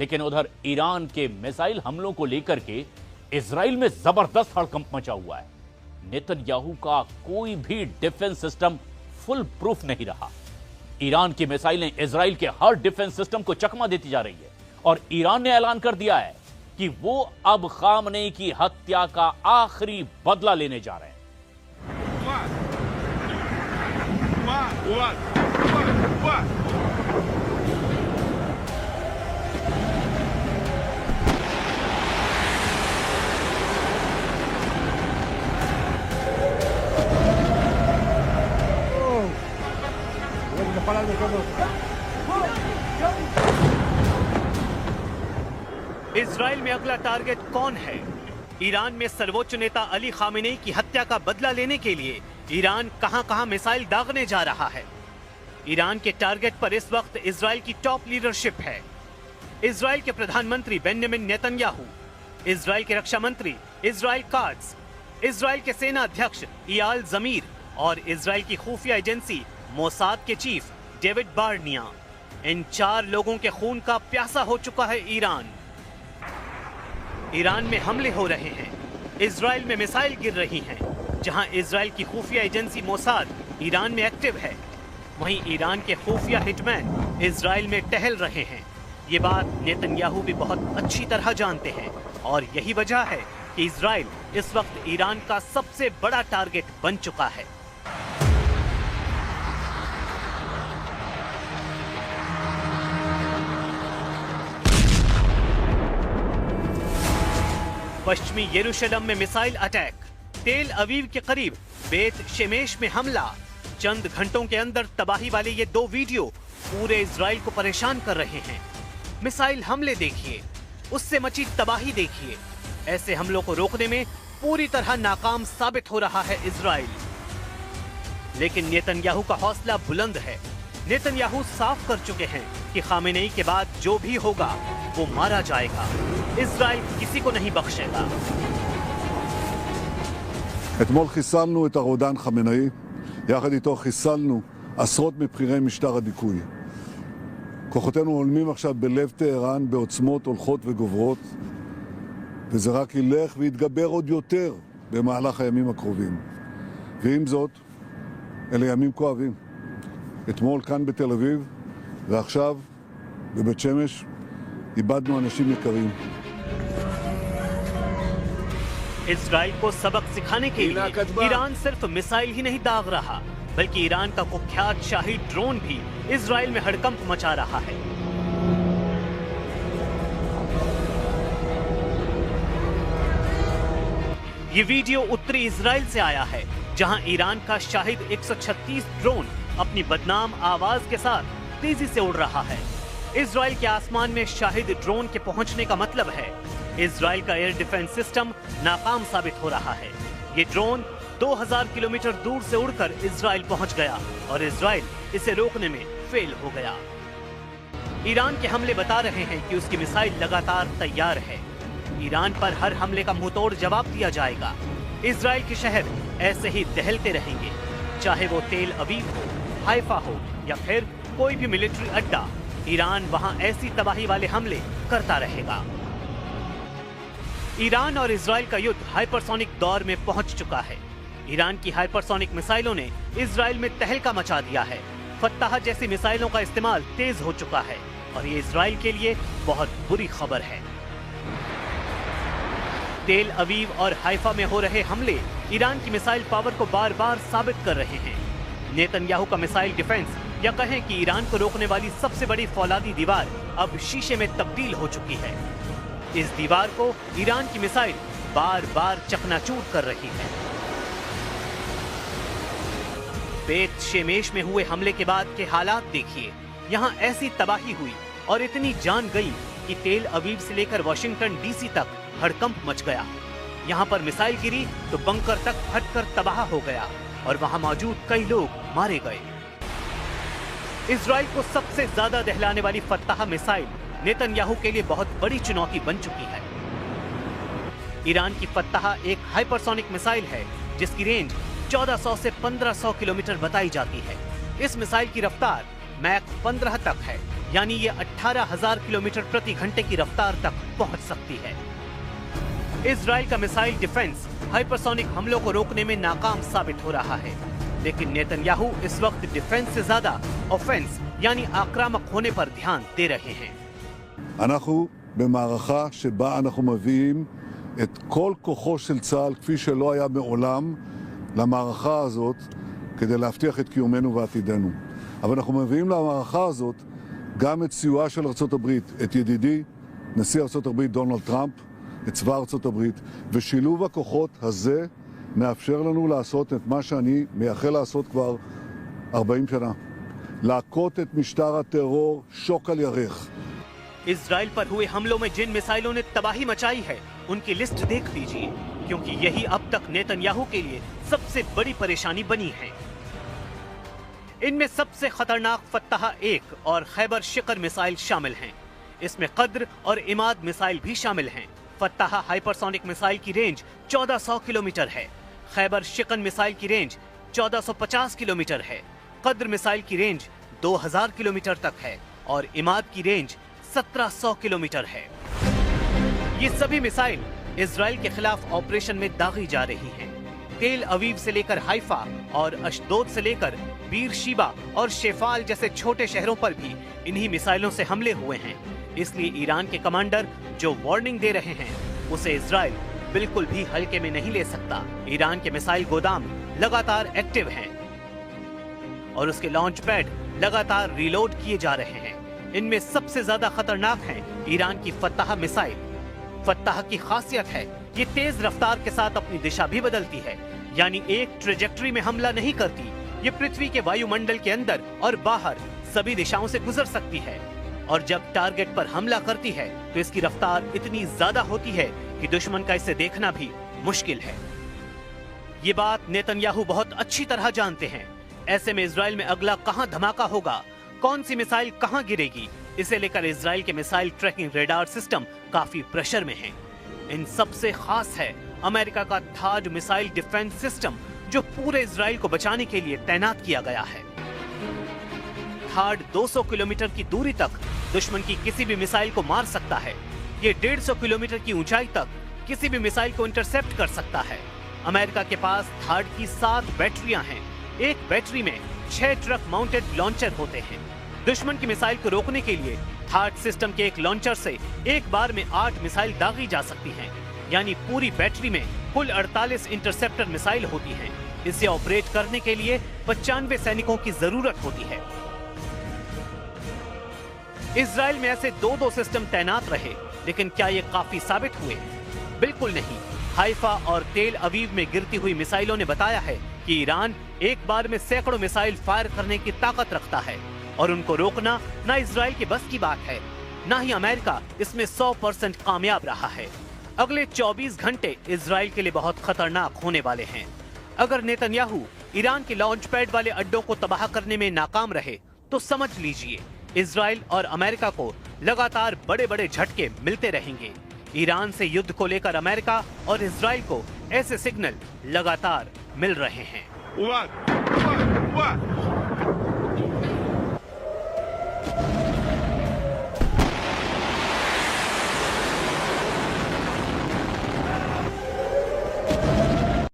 लेकिन उधर ईरान के मिसाइल हमलों को लेकर के इजराइल में जबरदस्त हड़कंप मचा हुआ है। नेतन्याहू का कोई भी डिफेंस सिस्टम फुल प्रूफ नहीं रहा। ईरान की मिसाइलें इजराइल के हर डिफेंस सिस्टम को चकमा देती जा रही है और ईरान ने ऐलान कर दिया है कि वो अब खामनेई की हत्या का आखिरी बदला लेने जा रहे हैं। इजराइल में अगला टारगेट कौन है? ईरान में सर्वोच्च नेता अली खामेनेई की हत्या का बदला लेने के लिए ईरान कहां-कहां मिसाइल दागने जा रहा है। ईरान के टारगेट पर इस वक्त इजराइल की टॉप लीडरशिप है। इजराइल के प्रधानमंत्री बेंजामिन नेतन्याहू, इजराइल के रक्षा मंत्री इजराइल काट्ज, इजराइल के सेना अध्यक्ष इयाल जमीर और इजराइल की खुफिया एजेंसी मोसाद के चीफ डेविड बार्निया। इन 4 लोगों के खून का प्यासा हो चुका है ईरान। ईरान में हमले हो रहे हैं, इजराइल में मिसाइल गिर रही हैं। जहां इजराइल की खुफिया एजेंसी मोसाद ईरान में एक्टिव है, वहीं ईरान के खुफिया हिटमैन इजराइल में टहल रहे हैं। ये बात नेतन्याहू भी बहुत अच्छी तरह जानते हैं और यही वजह है कि इजराइल इस वक्त ईरान का सबसे बड़ा टारगेट बन चुका है। पश्चिमी यरूशलेम में मिसाइल अटैक, तेल अवीव के करीब बेत शेमेश में हमला। चंद घंटों के अंदर तबाही वाले ये 2 वीडियो पूरे इजराइल को परेशान कर रहे हैं। मिसाइल हमले देखिए, उससे मची तबाही देखिए। ऐसे हमलों को रोकने में पूरी तरह नाकाम साबित हो रहा है इजराइल। लेकिन नेतन्याहू का हौसला बुलंद है। नेतन्याहू साफ कर चुके हैं कि खामेनेई के बाद जो भी होगा वो मारा जाएगा। इजराइल किसी को नहीं बख्शेगा। אתמול חיסלנו את הרודן חמינאי, יחד איתו חיסלנו עשרות מבכירי משטר הדיכוי. כוחותינו הולמים עכשיו בלב טהרן בעוצמות הולכות וגוברות, וזה רק ילך ויתגבר עוד יותר במהלך הימים הקרובים. ועם זאת, אלה ימים כואבים. אתמול כאן בתל אביב, ועכשיו בבית שמש, איבדנו אנשים יקרים. इजराइल को सबक सिखाने के लिए ईरान सिर्फ मिसाइल ही नहीं दाग रहा, बल्कि ईरान का कुख्यात शाही ड्रोन भी इजराइल में हड़कंप मचा रहा है। ये वीडियो उत्तरी इजराइल से आया है, जहां ईरान का शाहिद 136 ड्रोन अपनी बदनाम आवाज के साथ तेजी से उड़ रहा है। इजराइल के आसमान में शाहिद ड्रोन के पहुंचने का मतलब है इजराइल का एयर डिफेंस सिस्टम नाकाम साबित हो रहा है। ये ड्रोन 2000 किलोमीटर दूर से उड़कर इजराइल पहुंच गया और इजराइल इसे रोकने में फेल हो गया। ईरान के हमले बता रहे हैं कि उसकी मिसाइल लगातार तैयार है। ईरान पर हर हमले का मुंहतोड़ जवाब दिया जाएगा। इजराइल के शहर ऐसे ही दहलते रहेंगे, चाहे वो तेल अवीव हो, हाइफा हो या फिर कोई भी मिलिट्री अड्डा। ईरान वहां ऐसी तबाही वाले हमले करता रहेगा। ईरान और इजराइल का युद्ध हाइपरसोनिक दौर में पहुंच चुका है। ईरान की हाइपरसोनिक मिसाइलों ने इजराइल में तहलका मचा दिया है। फत्ताह जैसी मिसाइलों का इस्तेमाल तेज हो चुका है और ये इजराइल के लिए बहुत बुरी खबर है। तेल अवीव और हाइफा में हो रहे हमले ईरान की मिसाइल पावर को बार बार साबित कर रहे हैं। नेतन्याहू का मिसाइल डिफेंस या कहें कि ईरान को रोकने वाली सबसे बड़ी फौलादी दीवार अब शीशे में तब्दील हो चुकी है। इस दीवार को ईरान की मिसाइल बार बार चकनाचूर कर रही है। बेत शेमेश में हुए हमले के बाद के हालात देखिए। यहाँ ऐसी तबाही हुई और इतनी जान गई कि तेल अवीव से लेकर वॉशिंगटन डीसी तक हड़कंप मच गया। यहाँ पर मिसाइल गिरी तो बंकर तक फटकर तबाह हो गया और वहां मौजूद कई लोग मारे गए। इजराइल को सबसे ज्यादा दहलाने वाली फत्ताह मिसाइल नेतन्याहू के लिए बहुत बड़ी चुनौती बन चुकी है। ईरान की फत्ताह एक हाइपरसोनिक मिसाइल है जिसकी रेंज 1400 से 1500 किलोमीटर बताई जाती है। इस मिसाइल की रफ्तार मैक 15 तक है यानी ये 18,000 किलोमीटर प्रति घंटे की रफ्तार तक पहुंच सकती है। इजराइल का मिसाइल डिफेंस हाइपरसोनिक हमलों को रोकने में नाकाम साबित हो रहा है, लेकिन नेतन्याहू इस वक्त डिफेंस से ज्यादा ऑफेंस यानी आक्रामक होने पर ध्यान दे रहे हैं। אנחנו במערכה שבה אנחנו מביאים את כל כוחו של צה"ל כפי שלא היה מעולם למערכה הזאת כדי להבטיח את קיומנו ועתידנו. אבל אנחנו מביאים למערכה הזאת גם את סיועה של ארצות הברית, את ידידי נשיא ארצות הברית דונלד טראמפ, את צבא ארצות הברית, ושילוב הכוחות הזה מאפשר לנו לעשות את מה שאני מייחל לעשות כבר 40 שנה. להכות את משטר הטרור שוק על ירך. इजराइल पर हुए हमलों में जिन मिसाइलों ने तबाही मचाई है उनकी लिस्ट देख लीजिए, क्योंकि यही अब तक नेतन्याहू के लिए सबसे बड़ी परेशानी बनी है। इनमें सबसे खतरनाक फत्ताह-1 और खैबर शिकर मिसाइल शामिल हैं। इसमें कद्र और इमाद मिसाइल भी शामिल हैं। फत्ताह हाइपरसोनिक मिसाइल की रेंज 1400 किलोमीटर है। खैबर शिकर मिसाइल की रेंज 1450 किलोमीटर है। कद्र मिसाइल की रेंज 2000 किलोमीटर तक है और इमाद की रेंज 1700 किलोमीटर है। ये सभी मिसाइल इजराइल के खिलाफ ऑपरेशन में दागी जा रही हैं। तेल अवीव से लेकर हाइफा और अशदोद से लेकर बीर शीबा और शेफाल जैसे छोटे शहरों पर भी इन्हीं मिसाइलों से हमले हुए हैं। इसलिए ईरान के कमांडर जो वार्निंग दे रहे हैं उसे इजराइल बिल्कुल भी हल्के में नहीं ले सकता। ईरान के मिसाइल गोदाम लगातार एक्टिव हैं और उसके लॉन्च पैड लगातार रिलोड किए जा रहे हैं। इनमें सबसे ज्यादा खतरनाक है ईरान की फत्ताह मिसाइल। फत्ताह की खासियत है ये तेज रफ्तार के साथ अपनी दिशा भी बदलती है, यानी एक ट्रेजेक्टरी में हमला नहीं करती। ये पृथ्वी के वायुमंडल के अंदर और बाहर सभी दिशाओं से गुजर सकती है और जब टारगेट पर हमला करती है तो इसकी रफ्तार इतनी ज्यादा होती है कि दुश्मन का इसे देखना भी मुश्किल है। ये बात नेतन्याहू बहुत अच्छी तरह जानते हैं। ऐसे में इजराइल में अगला कहां धमाका होगा, कौन सी मिसाइल कहां गिरेगी, इसे लेकर इजराइल के मिसाइल ट्रैकिंग रेडार सिस्टम काफी प्रेशर में है। इन सबसे खास है अमेरिका का थाड मिसाइल डिफेंस सिस्टम, जो पूरे इजराइल को बचाने के लिए तैनात किया गया है। थाड 200 किलोमीटर की दूरी तक दुश्मन की किसी भी मिसाइल को मार सकता है। ये 150 किलोमीटर की ऊंचाई तक किसी भी मिसाइल को इंटरसेप्ट कर सकता है। अमेरिका के पास थाड की 7 बैटरियां हैं। एक बैटरी में 6 ट्रक माउंटेड लॉन्चर होते हैं। दुश्मन की मिसाइल को रोकने के लिए थाड सिस्टम के एक लॉन्चर से एक बार में 8 मिसाइल दागी जा सकती हैं, यानी पूरी बैटरी में कुल 48 इंटरसेप्टर मिसाइल होती हैं। इसे ऑपरेट करने के लिए 95 सैनिकों की जरूरत होती है। इजराइल में ऐसे 2-2 सिस्टम तैनात रहे, लेकिन क्या ये काफी साबित हुए? बिल्कुल नहीं। हाइफा और तेल अवीव में गिरती हुई मिसाइलों ने बताया है कि ईरान एक बार में सैकड़ों मिसाइल फायर करने की ताकत रखता है और उनको रोकना ना इजराइल के बस की बात है, ना ही अमेरिका इसमें 100% कामयाब रहा है। अगले 24 घंटे इजराइल के लिए बहुत खतरनाक होने वाले हैं। अगर नेतन्याहू ईरान के लॉन्च पैड वाले अड्डों को तबाह करने में नाकाम रहे तो समझ लीजिए इजराइल और अमेरिका को लगातार बड़े बड़े झटके मिलते रहेंगे। ईरान से युद्ध को लेकर अमेरिका और इजराइल को ऐसे सिग्नल लगातार मिल रहे हैं। What?